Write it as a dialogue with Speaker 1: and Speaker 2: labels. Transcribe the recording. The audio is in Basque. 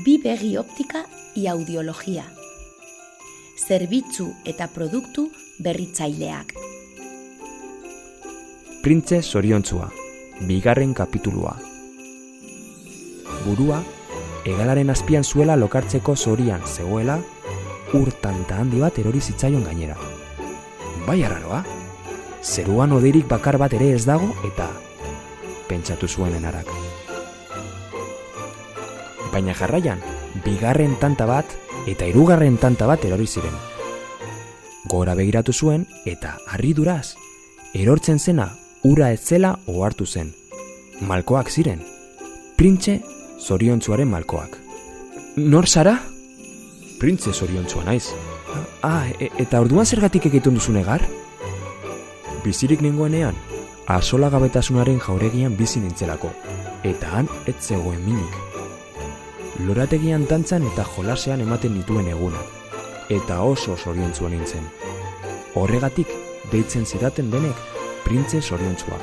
Speaker 1: bi begi optika y audiologia. Zerbitzu eta produktu berritzaileak.
Speaker 2: Printze zoriontzua, 2. kapitulua. Burua, hegalaren azpian zuela lokartzeko zorian zegoela, ur tanta handi bat erori zitzaion gainera. Bai arraroa, zeruan hodeirik bakar bat ere ez dago eta pentsatu zuen enarak. Baina jarraian, 2. tanta bat eta 3. tanta bat erori ziren. Gora begiratu zuen eta harriduraz, erortzen zena ura ez zela ohartu zen. Malkoak ziren, printze zoriontzuaren malkoak. Nor zara? Printze zoriontzua naiz. Eta orduan zergatik egiten duzu negar? Bizirik nengoenean, asolagabetasunaren jauregian bizi nintzelako, eta han ez zegoen minik. Lorategian dantzan eta jolasean ematen nituen egunak, eta oso zoriontzua nintzen. Horregatik deitzen zidaten denek printze zoriontzua.